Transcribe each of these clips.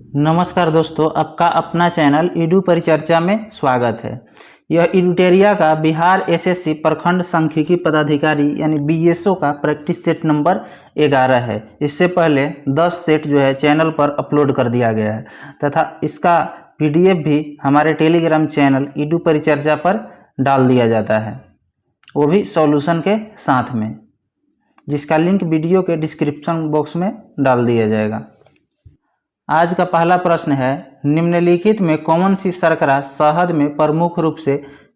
नमस्कार दोस्तों, आपका अपना चैनल ईडू परिचर्चा में स्वागत है। यह इडुटेरिया का बिहार एसएससी प्रखंड सांख्यिकी पदाधिकारी यानी बीएसओ का प्रैक्टिस सेट नंबर 11 है। इससे पहले 10 सेट जो है चैनल पर अपलोड कर दिया गया है तथा इसका पीडीएफ भी हमारे टेलीग्राम चैनल ईडू परिचर्चा पर डाल दिया जाता है, वो भी सॉल्यूशन के साथ में, जिसका लिंक वीडियो के डिस्क्रिप्शन बॉक्स में डाल दिया जाएगा। आज का पहला प्रश्न है, निम्नलिखित में कौन सी शर्करा शहद में प्रमुख रूप से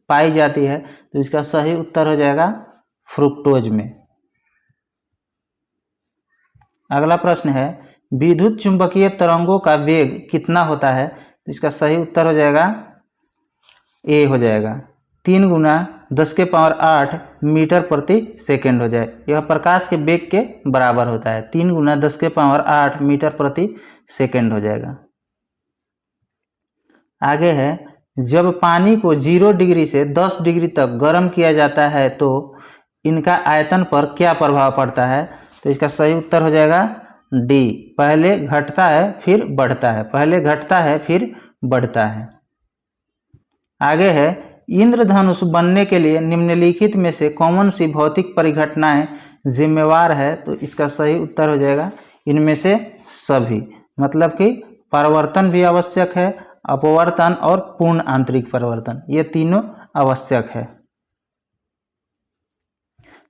पाई जाती है? तो इसका सही उत्तर हो जाएगा फ्रुक्टोज में। अगला प्रश्न है, विद्युत चुंबकीय तरंगों का वेग कितना होता है? तो इसका सही उत्तर हो जाएगा ए हो जाएगा 3 गुना 10⁸ मीटर प्रति सेकेंड हो जाए। यह प्रकाश के वेग के बराबर होता है। 3 गुना 10⁸ मीटर प्रति सेकेंड हो जाएगा। आगे है, जब पानी को 0 डिग्री से 10 डिग्री तक गर्म किया जाता है तो इनका आयतन पर क्या प्रभाव पड़ता है? तो इसका सही उत्तर हो जाएगा डी, पहले घटता है फिर बढ़ता है, पहले घटता है फिर बढ़ता है। आगे है, इंद्रधनुष बनने के लिए निम्नलिखित में से कौन सी भौतिक परिघटनाएं जिम्मेवार है? तो इसका सही उत्तर हो जाएगा इनमें से सभी, मतलब कि परिवर्तन भी आवश्यक है, अपवर्तन और पूर्ण आंतरिक परिवर्तन, ये तीनों आवश्यक है।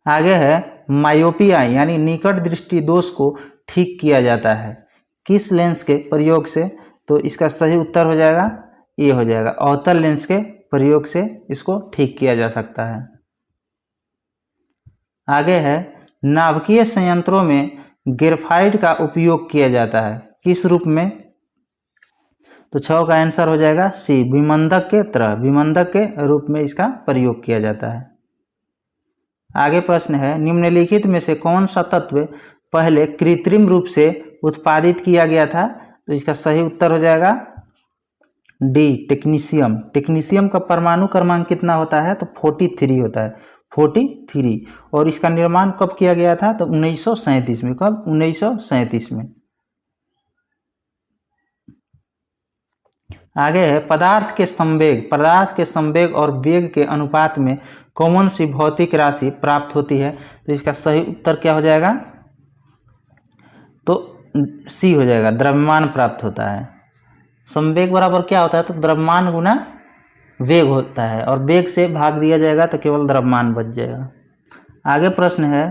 आगे है, मायोपिया यानी निकट दृष्टि दोष को ठीक किया जाता है किस लेंस के प्रयोग से? तो इसका सही उत्तर हो जाएगा ये हो जाएगा अवतल लेंस के प्रयोग से इसको ठीक किया जा सकता है। आगे है, नाभिकीय संयंत्रों में ग्रेफाइट का उपयोग किया जाता है किस रूप में? तो 6 का आंसर हो जाएगा सी, विमंदक के तरह, विमंदक के रूप में इसका प्रयोग किया जाता है। आगे प्रश्न है, निम्नलिखित में से कौन सा तत्व पहले कृत्रिम रूप से उत्पादित किया गया था? तो इसका सही उत्तर हो जाएगा डी, टेक्नीशियम। टेक्नीशियम का परमाणु क्रमांक कितना होता है? तो 43 होता है, 43। और इसका निर्माण कब किया गया था? तो 1937 में। कब? 1937 में। आगे है, पदार्थ के संवेग और वेग के अनुपात में कौन सी भौतिक राशि प्राप्त होती है? तो इसका सही उत्तर क्या हो जाएगा? तो सी हो जाएगा, द्रव्यमान प्राप्त होता है। संवेग बराबर क्या होता है? तो द्रव्यमान गुना वेग होता है, और वेग से भाग दिया जाएगा तो केवल द्रव्यमान बच जाएगा। आगे प्रश्न है,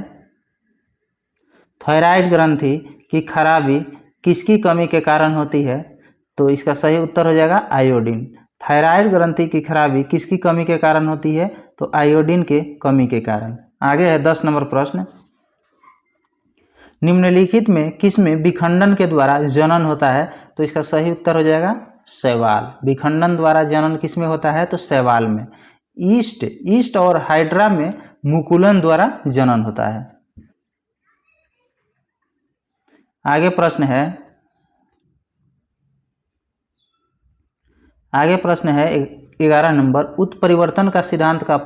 थायराइड ग्रंथि की खराबी किसकी कमी के कारण होती है? तो इसका सही उत्तर हो जाएगा आयोडीन। थायराइड ग्रंथि की खराबी किसकी कमी के कारण होती है? तो आयोडीन के कमी के कारण। आगे है 10 नंबर प्रश्न, निम्नलिखित में किसमें विखंडन के द्वारा जनन होता है? तो इसका सही उत्तर हो जाएगा शैवाल। विखंडन द्वारा जनन किसमें होता है? तो शैवाल में। ईस्ट और हाइड्रा में मुकुलन द्वारा जनन होता है। आगे प्रश्न है 11 नंबर, उत्परिवर्तन का सिद्धांत का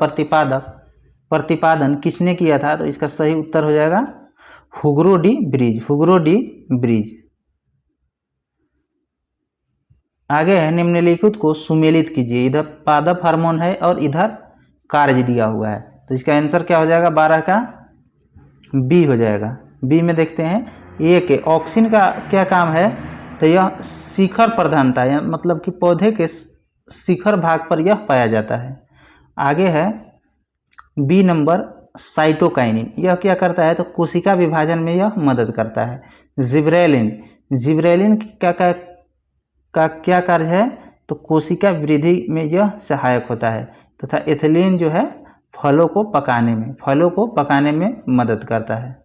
प्रतिपादन किसने किया था? तो इसका सही उत्तर हो जाएगा हुगो डी ब्रिज। आगे है, निम्नलिखित को सुमेलित कीजिए। इधर पादप हार्मोन है और इधर कार्य दिया हुआ है, तो इसका आंसर क्या हो जाएगा? 12 का बी हो जाएगा। बी में देखते हैं, ए के ऑक्सिन का क्या काम है? तो यह शिखर प्रधानता है, मतलब कि पौधे के शिखर भाग पर यह पाया जाता है। आगे है बी नंबर, साइटोकाइनिन, यह क्या करता है? तो कोशिका विभाजन में यह मदद करता है। जिब्रेलिन का क्या कार्य है? तो कोशिका वृद्धि में यह सहायक होता है, तथा एथिलीन जो है फलों को पकाने में मदद करता है।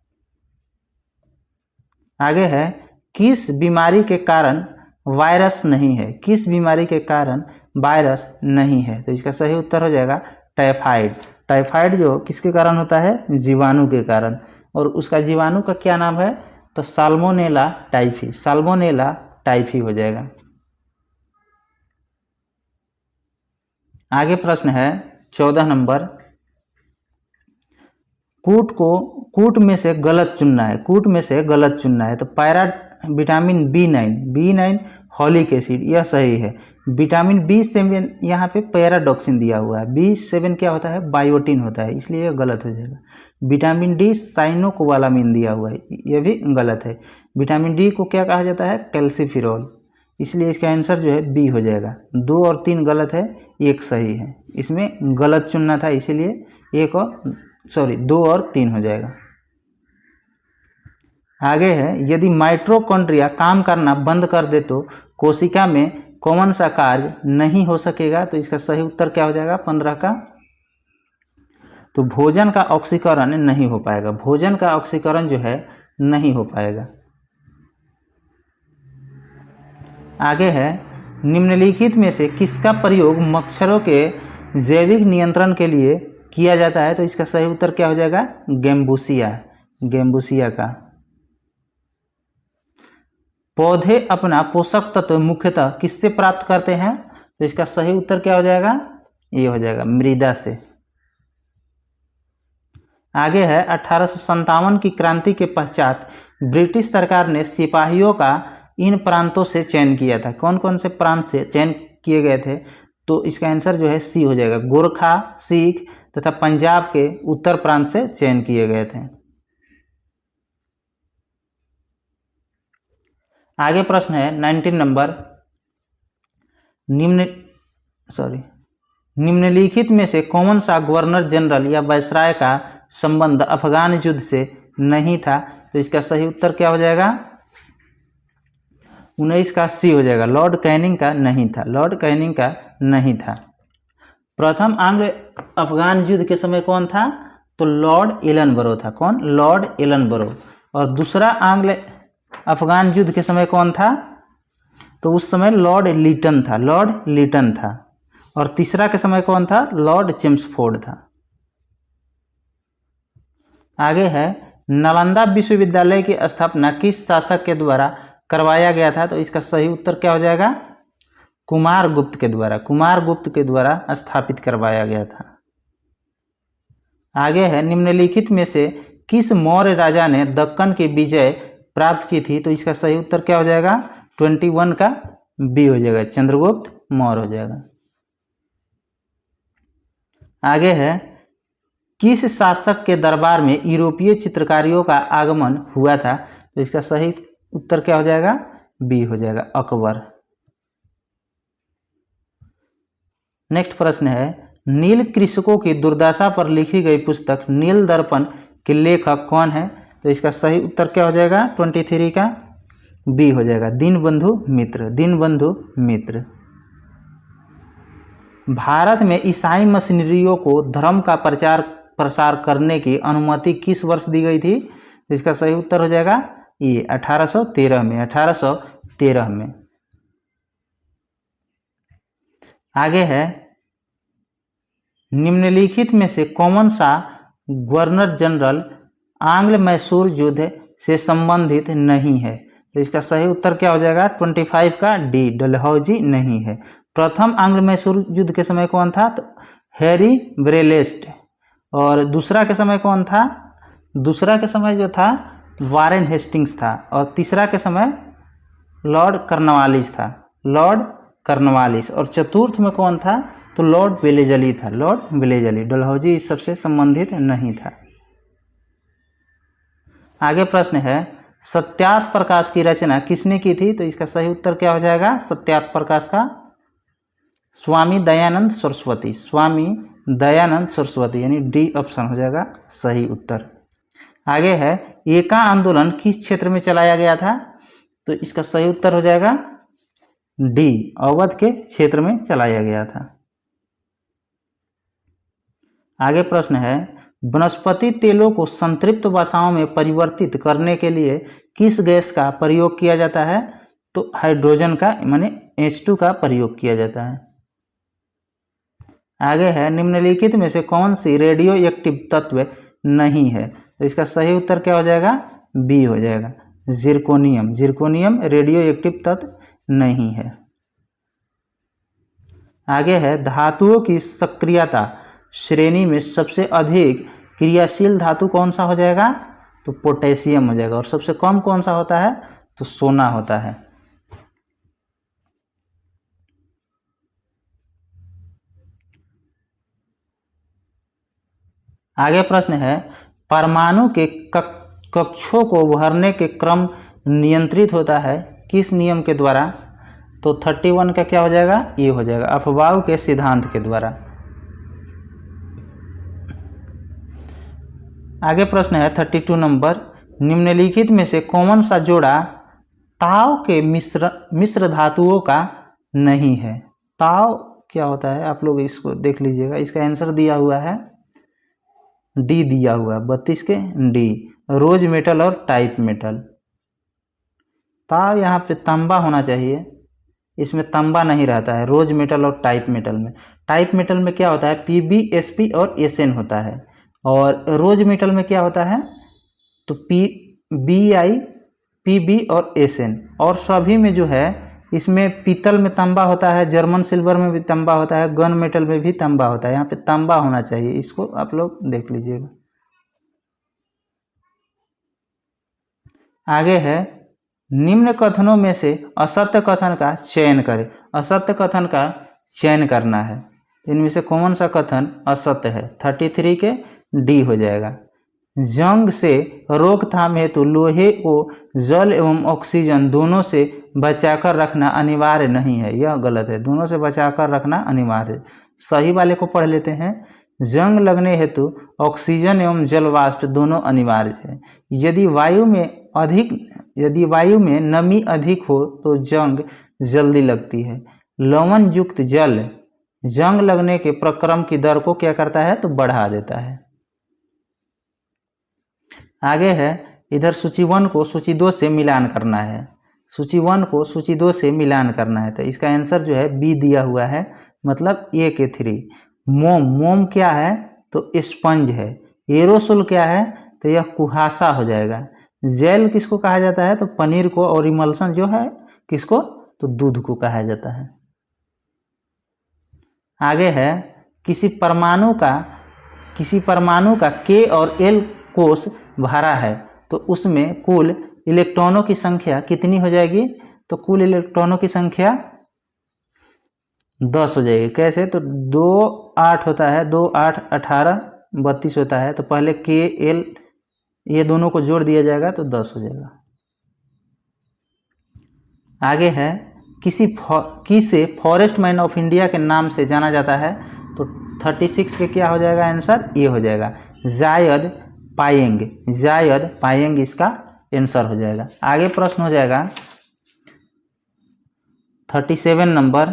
आगे है, किस बीमारी के कारण वायरस नहीं है? किस बीमारी के कारण वायरस नहीं है? तो इसका सही उत्तर हो जाएगा टाइफाइड। टाइफाइड जो किसके कारण होता है? जीवाणु के कारण, और उसका जीवाणु का क्या नाम है? तो साल्मोनेला टाइफी हो जाएगा। आगे प्रश्न है 14 नंबर, कूट में से गलत चुनना है। तो पैरा विटामिन B9 हॉलिक एसिड, यह सही है। विटामिन B7 यहाँ पे पैराडॉक्सिन दिया हुआ है, B7 क्या होता है, बायोटिन होता है, इसलिए यह गलत हो जाएगा। विटामिन D साइनोकोबालामिन दिया हुआ है, यह भी गलत है। विटामिन D को क्या कहा जाता है, कैल्सीफिरोल, इसलिए इसका आंसर जो है बी हो जाएगा। 2 और 3 गलत है, 1 सही है। इसमें गलत चुनना था, इसीलिए 2 और 3 हो जाएगा। आगे है, यदि माइटोकॉन्ड्रिया काम करना बंद कर दे तो कोशिका में कौन सा कार्य नहीं हो सकेगा, तो इसका सही उत्तर क्या हो जाएगा, 15 का, तो भोजन का ऑक्सीकरण नहीं हो पाएगा। भोजन का ऑक्सीकरण जो है नहीं हो पाएगा। आगे है, निम्नलिखित में से किसका प्रयोग मच्छरों के जैविक नियंत्रण के लिए किया जाता है, तो इसका सही उत्तर क्या हो जाएगा, गेम्बुसिया का। पौधे अपना पोषक तत्व मुख्यतः किससे प्राप्त करते हैं, तो इसका सही उत्तर क्या हो जाएगा, ये हो जाएगा मृदा से। आगे है, 1857 की क्रांति के पश्चात ब्रिटिश सरकार ने सिपाहियों का इन प्रांतों से चयन किया था। कौन कौन से प्रांत से चयन किए गए थे, तो इसका आंसर जो है सी हो जाएगा, गोरखा, सिख तथा पंजाब के उत्तर प्रांत से चयन किए गए थे। आगे प्रश्न है 19 नंबर, निम्नलिखित में से कौन सा गवर्नर जनरल या वायसराय का संबंध अफगान युद्ध से नहीं था, तो इसका सही उत्तर क्या हो जाएगा, 19 का सी हो जाएगा, लॉर्ड कैनिंग का नहीं था, लॉर्ड कैनिंग का नहीं था। प्रथम आंग्ल अफगान युद्ध के समय कौन था, तो लॉर्ड एलनबरो था। कौन, लॉर्ड एलनबरो। और दूसरा आंग्ल अफगान युद्ध के समय कौन था, तो उस समय लॉर्ड लीटन था, लॉर्ड लीटन था। और तीसरा के समय कौन था, लॉर्ड चेम्सफोर्ड था। आगे है, नालंदा विश्वविद्यालय की स्थापना किस शासक के द्वारा करवाया गया था, तो इसका सही उत्तर क्या हो जाएगा, कुमारगुप्त के द्वारा, कुमारगुप्त के द्वारा स्थापित करवाया गया था। आगे है, निम्नलिखित में से किस मौर्य राजा ने दक्कन की विजय प्राप्त की थी, तो इसका सही उत्तर क्या हो जाएगा, 21 का बी हो जाएगा, चंद्रगुप्त मौर्य हो जाएगा। आगे है, किस शासक के दरबार में यूरोपीय चित्रकारियों का आगमन हुआ था, तो इसका सही उत्तर क्या हो जाएगा, बी हो जाएगा, अकबर। नेक्स्ट प्रश्न है, नील कृषकों की दुर्दशा पर लिखी गई पुस्तक नील दर्पण के लेखक कौन है, तो इसका सही उत्तर क्या हो जाएगा, 23 का बी हो जाएगा, दीनबंधु मित्र, दीनबंधु मित्र। भारत में ईसाई मिशनरियों को धर्म का प्रचार प्रसार करने की अनुमति किस वर्ष दी गई थी, तो इसका सही उत्तर हो जाएगा ये 1813 में, 1813 में। आगे है, निम्नलिखित में से कौन सा गवर्नर जनरल आंग्ल मैसूर युद्ध से संबंधित नहीं है, तो इसका सही उत्तर क्या हो जाएगा, 25 का डी, डलहौजी नहीं है। प्रथम आंग्ल मैसूर युद्ध के समय कौन था, तो हैरी ब्रेलेस्ट। और दूसरा के समय कौन था, दूसरा के समय जो था वारेन हेस्टिंग्स था। और तीसरा के समय लॉर्ड कर्नवालिस था, लॉर्ड कर्नवालिस। और चतुर्थ में कौन था, तो लॉर्ड वेलेजली था, लॉर्ड वेलेजली। डलहौजी इस सबसे संबंधित नहीं था। आगे प्रश्न है, सत्यार्थ प्रकाश की रचना किसने की थी, तो इसका सही उत्तर क्या हो जाएगा, सत्यार्थ प्रकाश का स्वामी दयानंद सरस्वती, स्वामी दयानंद सरस्वती, यानी डी ऑप्शन हो जाएगा सही उत्तर। आगे है, एका आंदोलन किस क्षेत्र में चलाया गया था, तो इसका सही उत्तर हो जाएगा डी, अवध के क्षेत्र में चलाया गया था। आगे प्रश्न है, वनस्पति तेलों को संतृप्त वसाओं में परिवर्तित करने के लिए किस गैस का प्रयोग किया जाता है, तो हाइड्रोजन का, माने H2 का प्रयोग किया जाता है। आगे है, निम्नलिखित में से कौन सी रेडियो एक्टिव तत्व नहीं है, तो इसका सही उत्तर क्या हो जाएगा, बी हो जाएगा, जिरकोनियम। जिरकोनियम रेडियो एक्टिव तत्व नहीं है। आगे है, धातुओं की सक्रियता श्रेणी में सबसे अधिक क्रियाशील धातु कौन सा हो जाएगा, तो पोटेशियम हो जाएगा। और सबसे कम कौन सा होता है, तो सोना होता है। आगे प्रश्न है, परमाणु के कक्षों को भरने के क्रम नियंत्रित होता है किस नियम के द्वारा? तो 31 का क्या हो जाएगा? ये हो जाएगा अफबाउ के सिद्धांत के द्वारा। आगे प्रश्न है 32 नंबर, निम्नलिखित में से कौन सा जोड़ा ताव के मिश्र धातुओं का नहीं है? ताव क्या होता है आप लोग इसको देख लीजिएगा। इसका आंसर दिया हुआ है डी दिया हुआ है 32 के डी, रोज मेटल और टाइप मेटल। ताव यहाँ पे तांबा होना चाहिए, इसमें तांबा नहीं रहता है रोज मेटल और टाइप मेटल में। टाइप मेटल में क्या होता है? पीबी, एसपी और एसएन होता है। और रोज मेटल में क्या होता है? तो बीआई, पीबी और एसएन। और सभी में जो है इसमें पीतल में तांबा होता है, जर्मन सिल्वर में भी तांबा होता है, गन मेटल में भी तांबा होता है। यहाँ पे तांबा होना चाहिए, इसको आप लोग देख लीजिएगा। आगे है, निम्न कथनों में से असत्य कथन का चयन करें। असत्य कथन का चयन करना है, इनमें से कौन सा कथन असत्य है? 33 के डी हो जाएगा। जंग से रोकथाम हेतु लोहे को जल एवं ऑक्सीजन दोनों से बचाकर रखना अनिवार्य नहीं है, यह गलत है। दोनों से बचाकर रखना अनिवार्य। सही वाले को पढ़ लेते हैं। जंग लगने हेतु ऑक्सीजन एवं जल वाष्प दोनों अनिवार्य है। यदि वायु में नमी अधिक हो तो जंग जल्दी लगती है। लवण युक्त जल जंग लगने के प्रक्रम की दर को क्या करता है? तो बढ़ा देता है। आगे है, इधर सूची 1 को सूची 2 से मिलान करना है। सूची 1 को सूची 2 से मिलान करना है, तो इसका आंसर जो है बी दिया हुआ है, मतलब ए के 3। मोम क्या है? तो स्पंज है। एरोसोल क्या है? तो यह कुहासा हो जाएगा। जेल किसको कहा जाता है? तो पनीर को। और इमल्सन जो है किसको? तो दूध को कहा जाता है। आगे है, किसी परमाणु का K और L कोष भरा है तो उसमें कुल इलेक्ट्रॉनों की संख्या कितनी हो जाएगी? तो कुल इलेक्ट्रॉनों की संख्या 10 हो जाएगी। कैसे? तो 2 8 होता है, 2 8 18 32 होता है। तो पहले K L ये दोनों को जोड़ दिया जाएगा तो 10 हो जाएगा। आगे है, किसे फॉरेस्ट मैन ऑफ इंडिया के नाम से जाना जाता है? तो 36 के क्या हो जाएगा आंसर? ये हो जाएगा जायद पायेंग इसका आंसर हो जाएगा। आगे प्रश्न हो जाएगा 37 नंबर,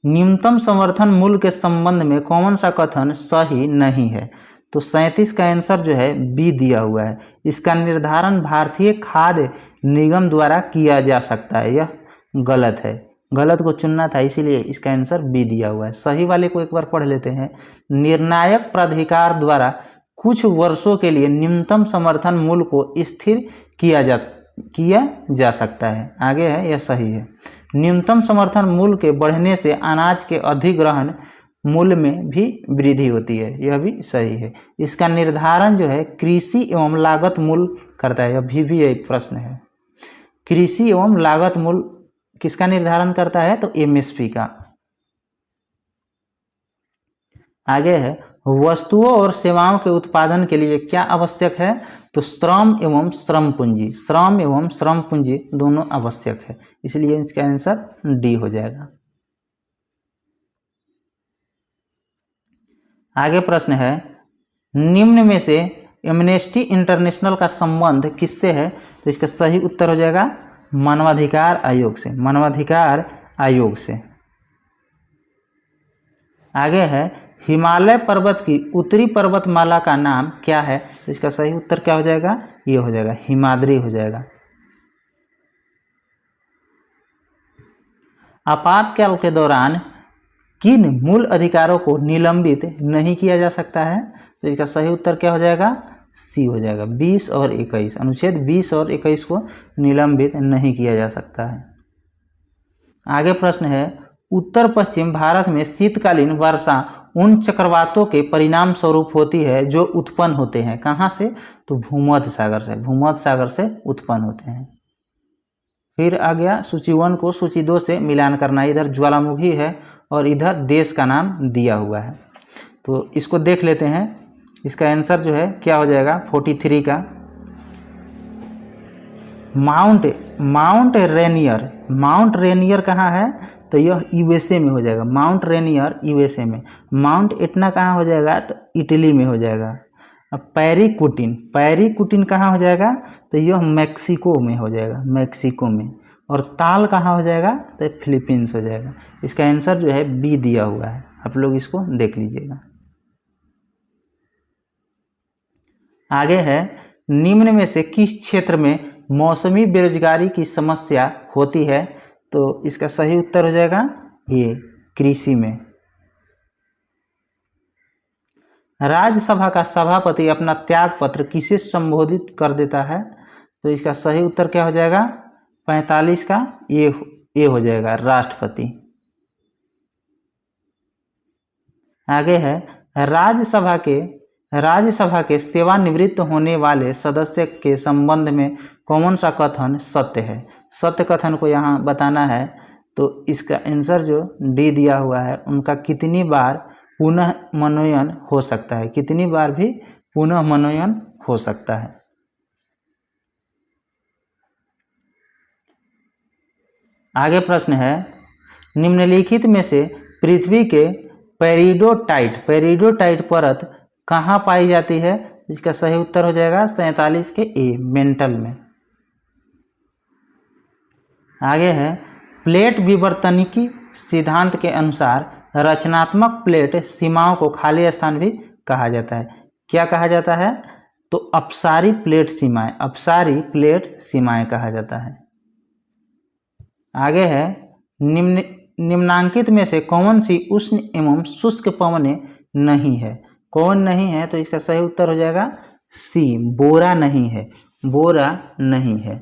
न्यूनतम समर्थन मूल्य के संबंध में कौन सा कथन सही नहीं है? तो 37 का आंसर जो है बी दिया हुआ है। इसका निर्धारण भारतीय खाद्य निगम द्वारा किया जा सकता है, यह गलत है। गलत को चुनना था, इसीलिए इसका आंसर बी दिया हुआ है। सही वाले को एक बार पढ़ लेते हैं। निर्णायक प्राधिकार द्वारा कुछ वर्षों के लिए न्यूनतम समर्थन मूल्य को स्थिर किया जा सकता है। आगे है, यह सही है। न्यूनतम समर्थन मूल्य के बढ़ने से अनाज के अधिग्रहण मूल्य में भी वृद्धि होती है, यह भी सही है। इसका निर्धारण जो है कृषि एवं लागत मूल्य करता है, यह भी एक प्रश्न है। कृषि एवं लागत मूल्य किसका निर्धारण करता है? तो एमएसपी का। आगे है, वस्तुओं और सेवाओं के उत्पादन के लिए क्या आवश्यक है? तो श्रम एवं श्रम पूंजी दोनों आवश्यक है, इसलिए इसका आंसर डी हो जाएगा। आगे प्रश्न है, निम्न में से एमनेस्टी इंटरनेशनल का संबंध किससे है? तो इसका सही उत्तर हो जाएगा मानवाधिकार आयोग से। आगे है, हिमालय पर्वत की उत्तरी पर्वतमाला का नाम क्या है? तो इसका सही उत्तर क्या हो जाएगा? ये हो जाएगा हिमाद्री हो जाएगा। आपातकाल के दौरान किन मूल अधिकारों को निलंबित नहीं किया जा सकता है? तो इसका सही उत्तर क्या हो जाएगा? सी हो जाएगा 20 और 21। अनुच्छेद 20 और 21 को निलंबित नहीं किया जा सकता है। आगे प्रश्न है, उत्तर पश्चिम भारत में शीतकालीन वर्षा उन चक्रवातों के परिणाम स्वरूप होती है जो उत्पन्न होते हैं कहाँ से? तो भूमध्य सागर से उत्पन्न होते हैं। फिर आ गया सूची 1 को सूची 2 से मिलान करना। इधर ज्वालामुखी है और इधर देश का नाम दिया हुआ है। तो इसको देख लेते हैं। इसका आंसर जो है क्या हो जाएगा 43 का। माउंट रेनियर कहाँ है? तो यह यूएसए में हो जाएगा। माउंट रेनियर यूएसए में। माउंट एटना कहाँ हो जाएगा? तो इटली में हो जाएगा। अब पैरीकुटिन कहाँ हो जाएगा? तो यह मैक्सिको में हो जाएगा, मैक्सिको में। और ताल कहाँ हो जाएगा? तो फिलीपींस हो जाएगा। इसका आंसर जो है बी दिया हुआ है, आप लोग इसको देख लीजिएगा। आगे है, निम्न में से किस क्षेत्र में मौसमी बेरोजगारी की समस्या होती है? तो इसका सही उत्तर हो जाएगा ये कृषि में। राज्यसभा का सभापति अपना त्याग पत्र किसे संबोधित कर देता है? तो इसका सही उत्तर क्या हो जाएगा 45 का ये हो जाएगा राष्ट्रपति। आगे है, राज्यसभा के सेवानिवृत्त होने वाले सदस्य के संबंध में कौन सा कथन सत्य है? सत्य कथन को यहाँ बताना है। तो इसका आंसर जो डी दिया हुआ है, उनका कितनी बार पुनः मनोनयन हो सकता है? कितनी बार भी पुनः मनोनयन हो सकता है। आगे प्रश्न है, निम्नलिखित में से पृथ्वी के पेरिडोटाइट परत कहाँ पाई जाती है? इसका सही उत्तर हो जाएगा 47 के ए मेंटल में। आगे है, प्लेट विवर्तनिकी सिद्धांत के अनुसार रचनात्मक प्लेट सीमाओं को खाली स्थान भी कहा जाता है। क्या कहा जाता है? तो अपसारी प्लेट सीमाएं कहा जाता है। आगे है, निम्नांकित में से कौन सी उष्ण एवं शुष्क पवनें नहीं है? कौन नहीं है? तो इसका सही उत्तर हो जाएगा सी, बोरा नहीं है, बोरा नहीं है।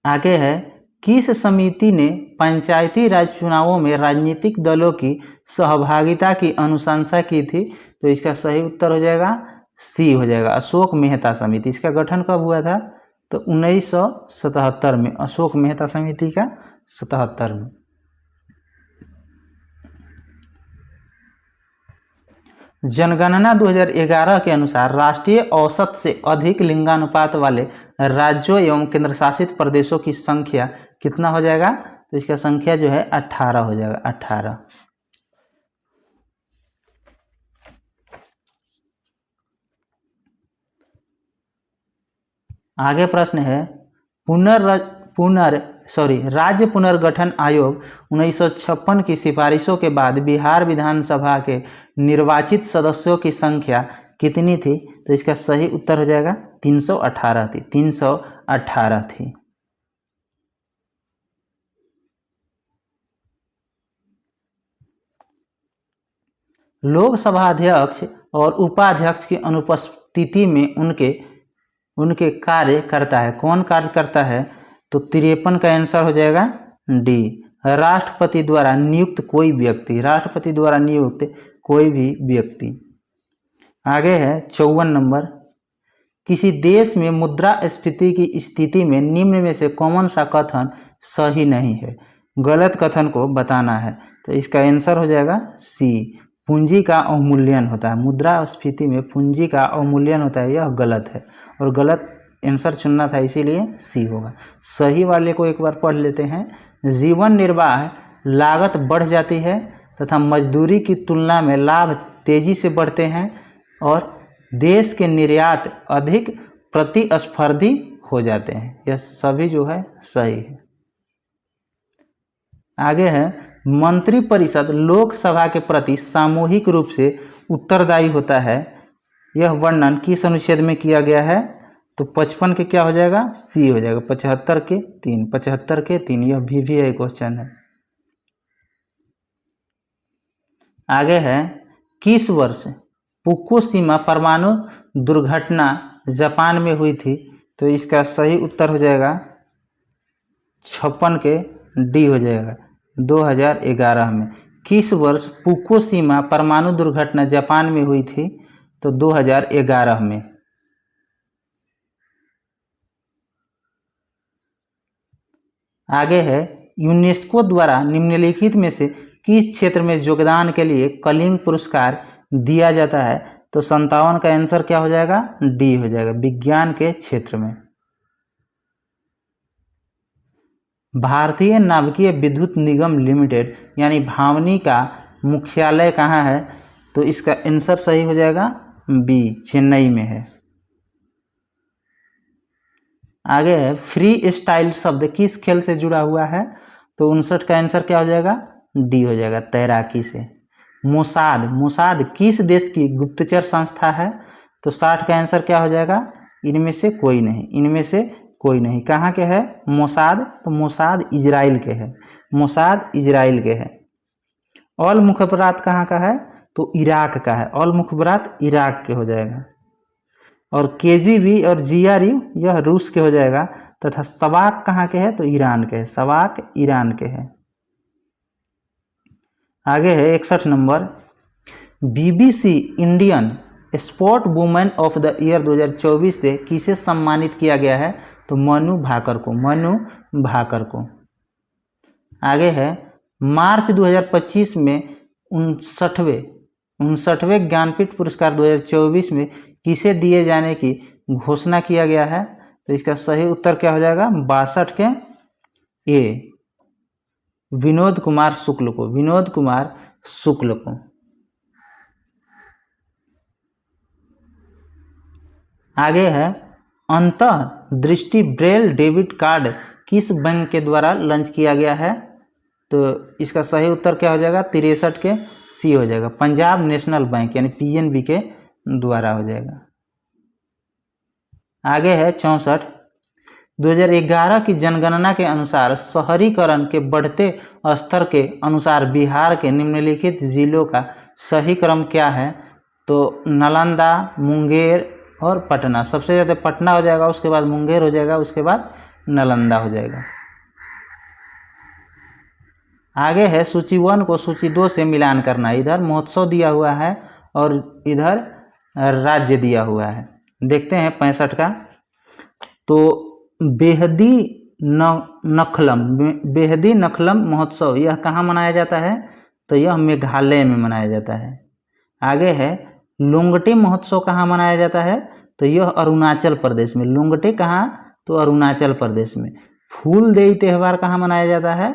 आगे है, किस समिति ने पंचायती राज चुनावों में राजनीतिक दलों की सहभागिता की अनुशंसा की थी? तो इसका सही उत्तर हो जाएगा सी हो जाएगा, अशोक मेहता समिति। इसका गठन कब हुआ था? तो 1977 में, अशोक मेहता समिति का 77 में। जनगणना 2011 के अनुसार राष्ट्रीय औसत से अधिक लिंगानुपात वाले राज्यों एवं केंद्रशासित प्रदेशों की संख्या कितना हो जाएगा? तो इसका संख्या जो है 18 हो जाएगा, 18। आगे प्रश्न है, राज्य पुनर्गठन आयोग 1956 की सिफारिशों के बाद बिहार विधानसभा के निर्वाचित सदस्यों की संख्या कितनी थी? तो इसका सही उत्तर हो जाएगा 318 थी, 318 थी। लोकसभा अध्यक्ष और उपाध्यक्ष की अनुपस्थिति में उनके कार्य करता है। कौन कार्य करता है? तो 53 का आंसर हो जाएगा डी, राष्ट्रपति द्वारा नियुक्त कोई व्यक्ति, राष्ट्रपति द्वारा नियुक्त कोई भी व्यक्ति। आगे है 54 नंबर, किसी देश में मुद्रास्फीति की स्थिति में निम्न में से कौन सा कथन सही नहीं है? गलत कथन को बताना है। तो इसका आंसर हो जाएगा सी, पूंजी का अवमूल्यन होता है। मुद्रास्फीति में पूंजी का अवमूल्यन होता है, यह गलत है और गलत आंसर चुनना था, इसीलिए सी होगा। सही वाले को एक बार पढ़ लेते हैं। जीवन निर्वाह लागत बढ़ जाती है तथा मजदूरी की तुलना में लाभ तेजी से बढ़ते हैं और देश के निर्यात अधिक प्रतिस्पर्धी हो जाते हैं। यह सभी जो है सही है। आगे है, मंत्रिपरिषद लोकसभा के प्रति सामूहिक रूप से उत्तरदायी होता है। यह वर्णन किस अनुच्छेद में किया गया है? तो 55 के क्या हो जाएगा? सी हो जाएगा, 75 के 3, 75 के 3। यह VVI क्वेश्चन है। आगे है, किस वर्ष फुकुशिमा परमाणु दुर्घटना जापान में हुई थी? तो इसका सही उत्तर हो जाएगा 56 के डी हो जाएगा, 2011 में। किस वर्ष फुकुशिमा परमाणु दुर्घटना जापान में हुई थी? तो 2011 में। आगे है, यूनेस्को द्वारा निम्नलिखित में से किस क्षेत्र में योगदान के लिए कलिंग पुरस्कार दिया जाता है? तो 57 का आंसर क्या हो जाएगा? डी हो जाएगा, विज्ञान के क्षेत्र में। भारतीय नाभिकीय विद्युत निगम लिमिटेड यानी भावनी का मुख्यालय कहाँ है? तो इसका आंसर सही हो जाएगा बी, चेन्नई में है। आगे है फ्री स्टाइल शब्द किस खेल से जुड़ा हुआ है? तो 59 का आंसर क्या हो जाएगा? डी हो जाएगा, तैराकी से। मोसाद किस देश की गुप्तचर संस्था है? तो 60 का आंसर क्या हो जाएगा? इनमें से कोई नहीं, इनमें से कोई नहीं। कहाँ के है मोसाद? तो मोसाद इजराइल के है, मोसाद इजराइल के है। ऑल मुखबरात कहाँ का है? तो इराक का है, ऑल मुखबरात इराक के हो जाएगा। और केजीबी और जीआरयू यह रूस के हो जाएगा। तथा सवाक कहाँ के है? तो ईरान के है, सवाक ईरान के है। आगे है 61 number, BBC Indian sport women of the year 2024 से किसे सम्मानित किया गया है? तो मनु भाकर को, मनु भाकर को। आगे है मार्च 2025 में 59वें ज्ञानपीठ पुरस्कार 2024 में किसे दिए जाने की घोषणा किया गया है? तो इसका सही उत्तर क्या हो जाएगा? 62 के ए, विनोद कुमार शुक्ल को, विनोद कुमार शुक्ल को। आगे है अंतः दृष्टि ब्रेल डेबिट कार्ड किस बैंक के द्वारा लॉन्च किया गया है? तो इसका सही उत्तर क्या हो जाएगा? 63 के सी हो जाएगा, पंजाब नेशनल बैंक यानी पीएनबी के द्वारा हो जाएगा। आगे है 64, 2011 की जनगणना के अनुसार शहरीकरण के बढ़ते स्तर के अनुसार बिहार के निम्नलिखित जिलों का सही क्रम क्या है? तो नालंदा, मुंगेर और पटना। सबसे ज़्यादा पटना हो जाएगा, उसके बाद मुंगेर हो जाएगा, उसके बाद नालंदा हो जाएगा। आगे है सूची 1 को सूची 2 से मिलान करना। इधर महोत्सव दिया हुआ है और इधर राज्य दिया हुआ है। देखते हैं 65 का। तो बेहदी नखलम महोत्सव यह कहाँ मनाया जाता है? तो यह मेघालय में मनाया जाता है। आगे है लुंगटे महोत्सव कहाँ मनाया जाता है? तो यह अरुणाचल प्रदेश में। लुंगटे कहाँ? तो अरुणाचल प्रदेश में। फूलदेई त्यौहार कहाँ मनाया जाता है?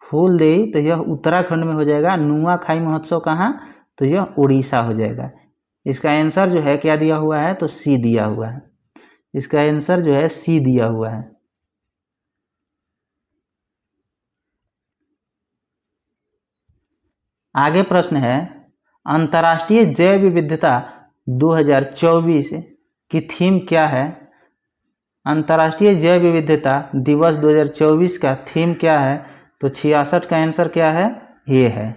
फूलदेई तो यह उत्तराखंड में हो जाएगा। नुआखाई महोत्सव कहाँ? तो यह उड़ीसा हो जाएगा। इसका आंसर जो है क्या दिया हुआ है? तो सी दिया हुआ है। इसका आंसर जो है सी दिया हुआ है। आगे प्रश्न है अंतर्राष्ट्रीय जैव विविधता 2024 की थीम क्या है? अंतर्राष्ट्रीय जैव विविधता दिवस 2024 का थीम क्या है? तो 66 का आंसर क्या है? ये है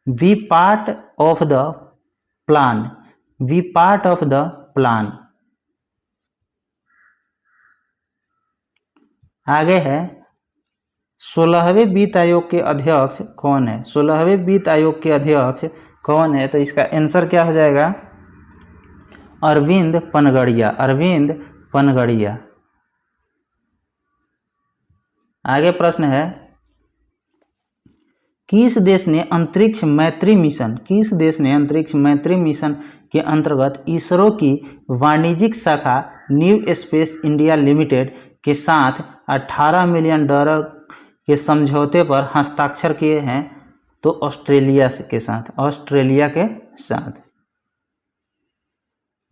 we part of the plan, we part of the plan. आगे है 16वें वित्त आयोग के अध्यक्ष कौन है? 16वें वित्त आयोग के अध्यक्ष कौन है? तो इसका आंसर क्या हो जाएगा? अरविंद पनगड़िया, अरविंद पनगड़िया। आगे प्रश्न है किस देश ने अंतरिक्ष मैत्री मिशन, किस देश ने अंतरिक्ष मैत्री मिशन के अंतर्गत इसरो की वाणिज्यिक शाखा न्यू स्पेस इंडिया लिमिटेड के साथ 18 मिलियन डॉलर के समझौते पर हस्ताक्षर किए हैं? तो ऑस्ट्रेलिया के साथ, ऑस्ट्रेलिया के साथ।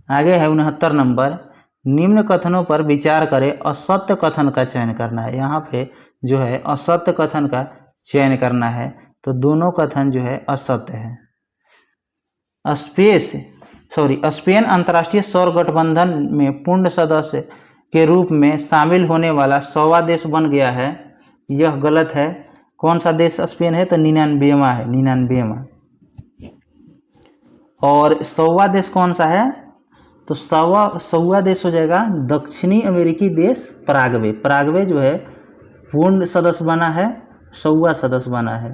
आगे है 69 नंबर, निम्न कथनों पर विचार करें, असत्य कथन का चयन करना है। यहाँ पे जो है असत्य कथन का चयन करना है, तो दोनों कथन जो है असत्य है। स्पेन अंतर्राष्ट्रीय सौर गठबंधन में पूर्ण सदस्य के रूप में शामिल होने वाला 100वां देश बन गया है, यह गलत है। कौन सा देश स्पेन है? तो 99वां है, 99वां। और 100वां देश कौन सा है? तो 100वां देश हो जाएगा दक्षिणी अमेरिकी देश पराग्वे। पराग्वे जो है पूर्ण सदस्य बना है, 100वां सदस्य बना है।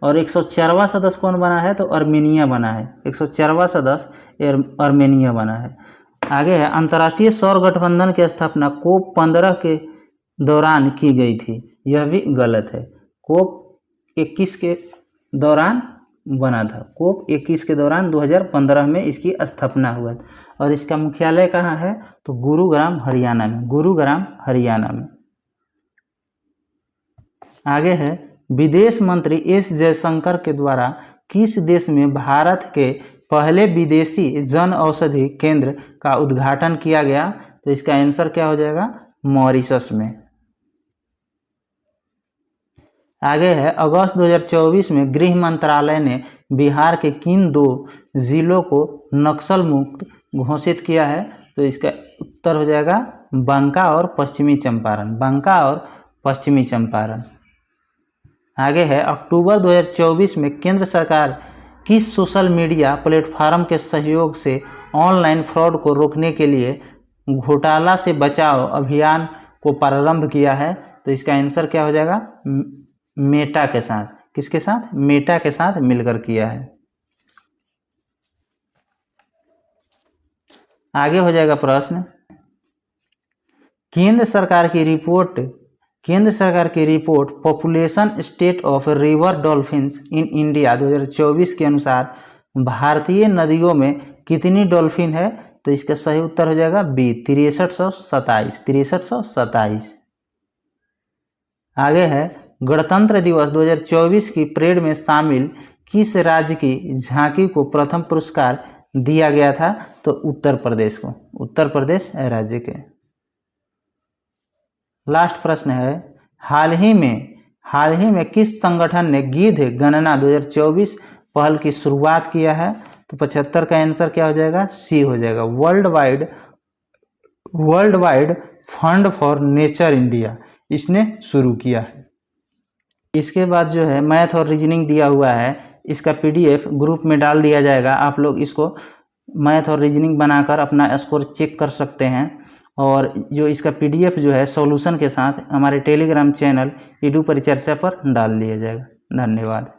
और 104वां सदस्य कौन बना है? तो अर्मेनिया बना है, 104वां सदस्य अर्मेनिया बना है। आगे है अंतर्राष्ट्रीय सौर गठबंधन की स्थापना COP15 के दौरान की गई थी, यह भी गलत है। कोप 21 के दौरान बना था, कोप 21 के दौरान 2015 में इसकी स्थापना हुआ था। और इसका मुख्यालय कहाँ है? तो गुरुग्राम हरियाणा में, गुरुग्राम हरियाणा में। आगे है, विदेश मंत्री एस जयशंकर के द्वारा किस देश में भारत के पहले विदेशी जन औषधि केंद्र का उद्घाटन किया गया? तो इसका आंसर क्या हो जाएगा? मॉरिशस में। आगे है, अगस्त 2024 में गृह मंत्रालय ने बिहार के किन 2 जिलों को नक्सल मुक्त घोषित किया है? तो इसका उत्तर हो जाएगा बांका और पश्चिमी चंपारण, बांका और पश्चिमी चंपारण। आगे है, अक्टूबर 2024 में केंद्र सरकार किस सोशल मीडिया प्लेटफॉर्म के सहयोग से ऑनलाइन फ्रॉड को रोकने के लिए घोटाला से बचाओ अभियान को प्रारंभ किया है? तो इसका आंसर क्या हो जाएगा? मेटा के साथ। किसके साथ? मेटा के साथ मिलकर किया है। आगे हो जाएगा प्रश्न, केंद्र सरकार की report population state of river dolphins in India 2024 के अनुसार भारतीय नदियों में कितनी डॉल्फिन है? तो इसका सही उत्तर हो जाएगा बी, 6327। आगे है, गणतंत्र दिवस 2024 की परेड में शामिल किस राज्य की झांकी को प्रथम पुरस्कार दिया गया था? तो उत्तर प्रदेश को, उत्तर प्रदेश राज्य के। लास्ट प्रश्न है, हाल ही में किस संगठन ने गिद्ध गणना 2024 पहल की शुरुआत किया है? तो 75 का आंसर क्या हो जाएगा? सी हो जाएगा, world wide fund for nature India, इसने शुरू किया है। इसके बाद जो है मैथ और रीजनिंग दिया हुआ है, इसका PDF ग्रुप में डाल दिया जाएगा। आप लोग इसको मैथ और रीजनिंग बनाकर अपना स्कोर चेक कर सकते हैं। और जो इसका PDF जो है सॉल्यूशन के साथ हमारे टेलीग्राम चैनल ईडू परिचर्चा पर डाल दिया जाएगा। धन्यवाद।